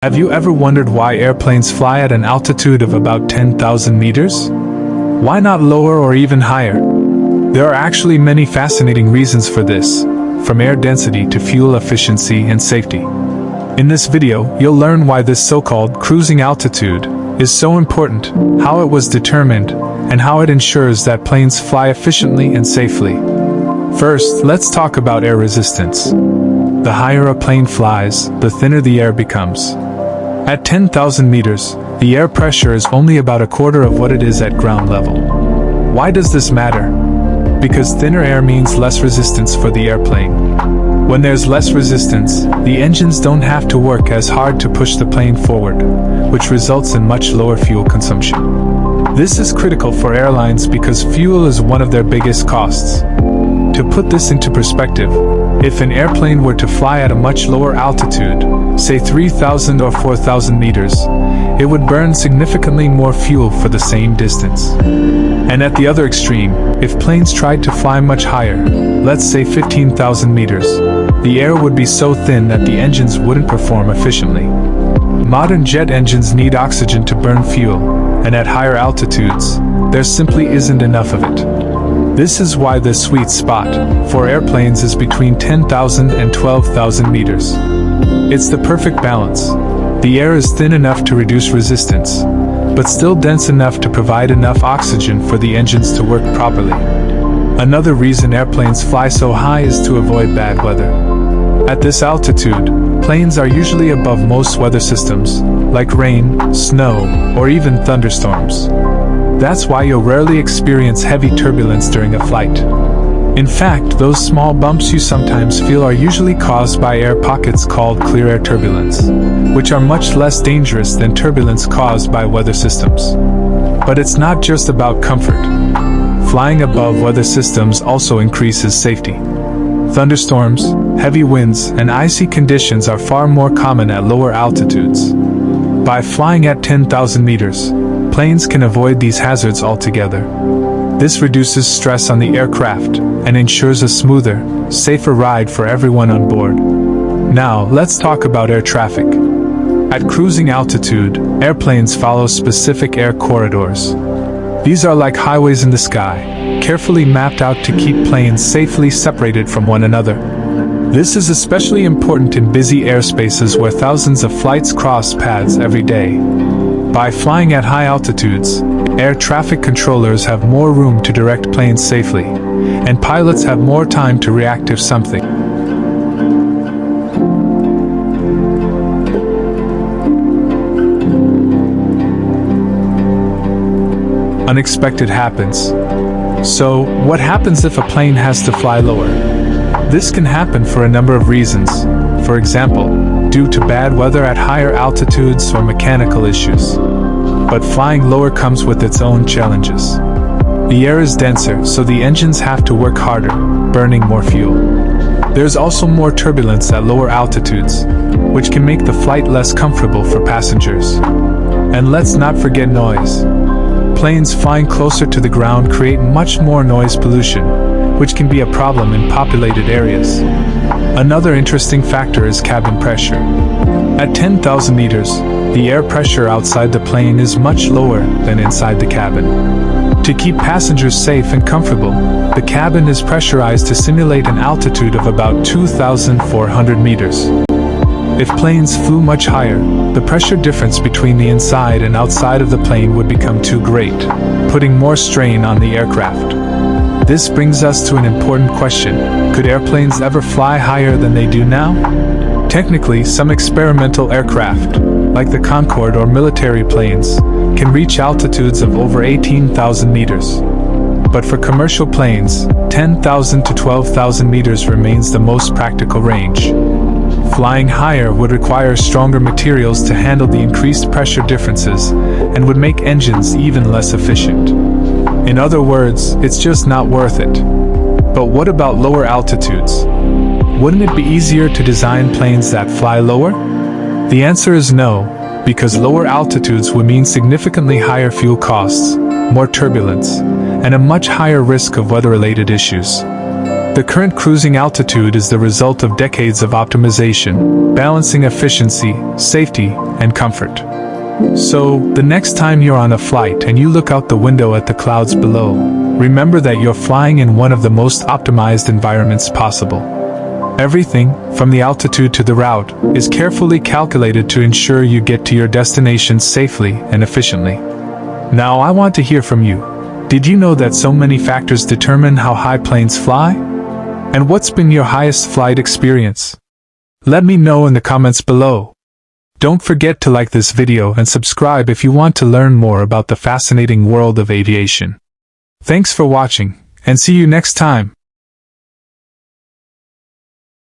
Have you ever wondered why airplanes fly at an altitude of about 10,000 meters? Why not lower or even higher? There are actually many fascinating reasons for this, from air density to fuel efficiency and safety. In this video, you'll learn why this so-called cruising altitude is so important, how it was determined, and how it ensures that planes fly efficiently and safely. First, let's talk about air resistance. The higher a plane flies, the thinner the air becomes. At 10,000 meters, the air pressure is only about a quarter of what it is at ground level. Why does this matter? Because thinner air means less resistance for the airplane. When there's less resistance, the engines don't have to work as hard to push the plane forward, which results in much lower fuel consumption. This is critical for airlines because fuel is one of their biggest costs. To put this into perspective, if an airplane were to fly at a much lower altitude, say 3,000 or 4,000 meters, it would burn significantly more fuel for the same distance. And at the other extreme, if planes tried to fly much higher, let's say 15,000 meters, the air would be so thin that the engines wouldn't perform efficiently. Modern jet engines need oxygen to burn fuel, and at higher altitudes, there simply isn't enough of it. This is why the sweet spot for airplanes is between 10,000 and 12,000 meters. It's the perfect balance. The air is thin enough to reduce resistance, but still dense enough to provide enough oxygen for the engines to work properly. Another reason airplanes fly so high is to avoid bad weather. At this altitude, planes are usually above most weather systems, like rain, snow, or even thunderstorms. That's why you'll rarely experience heavy turbulence during a flight. In fact, those small bumps you sometimes feel are usually caused by air pockets called clear air turbulence, which are much less dangerous than turbulence caused by weather systems. But it's not just about comfort. Flying above weather systems also increases safety. Thunderstorms, heavy winds, and icy conditions are far more common at lower altitudes. By flying at 10,000 meters, planes can avoid these hazards altogether. This reduces stress on the aircraft and ensures a smoother, safer ride for everyone on board. Now, let's talk about air traffic. At cruising altitude, airplanes follow specific air corridors. These are like highways in the sky, carefully mapped out to keep planes safely separated from one another. This is especially important in busy airspaces where thousands of flights cross paths every day. By flying at high altitudes, air traffic controllers have more room to direct planes safely, and pilots have more time to react if something unexpected happens. So, what happens if a plane has to fly lower? This can happen for a number of reasons. For example, due to bad weather at higher altitudes or mechanical issues. But flying lower comes with its own challenges. The air is denser, so the engines have to work harder, burning more fuel. There's also more turbulence at lower altitudes, which can make the flight less comfortable for passengers. And let's not forget noise. Planes flying closer to the ground create much more noise pollution, which can be a problem in populated areas. Another interesting factor is cabin pressure. At 10,000 meters, the air pressure outside the plane is much lower than inside the cabin. To keep passengers safe and comfortable, the cabin is pressurized to simulate an altitude of about 2,400 meters. If planes flew much higher, the pressure difference between the inside and outside of the plane would become too great, putting more strain on the aircraft. This brings us to an important question. Could airplanes ever fly higher than they do now? Technically, some experimental aircraft, like the Concorde or military planes, can reach altitudes of over 18,000 meters. But for commercial planes, 10,000 to 12,000 meters remains the most practical range. Flying higher would require stronger materials to handle the increased pressure differences and would make engines even less efficient. In other words, it's just not worth it. But what about lower altitudes? Wouldn't it be easier to design planes that fly lower? The answer is no, because lower altitudes would mean significantly higher fuel costs, more turbulence, and a much higher risk of weather-related issues. The current cruising altitude is the result of decades of optimization, balancing efficiency, safety, and comfort. So, the next time you're on a flight and you look out the window at the clouds below, remember that you're flying in one of the most optimized environments possible. Everything, from the altitude to the route, is carefully calculated to ensure you get to your destination safely and efficiently. Now I want to hear from you. Did you know that so many factors determine how high planes fly? And what's been your highest flight experience? Let me know in the comments below. Don't forget to like this video and subscribe if you want to learn more about the fascinating world of aviation. Thanks for watching, and see you next time.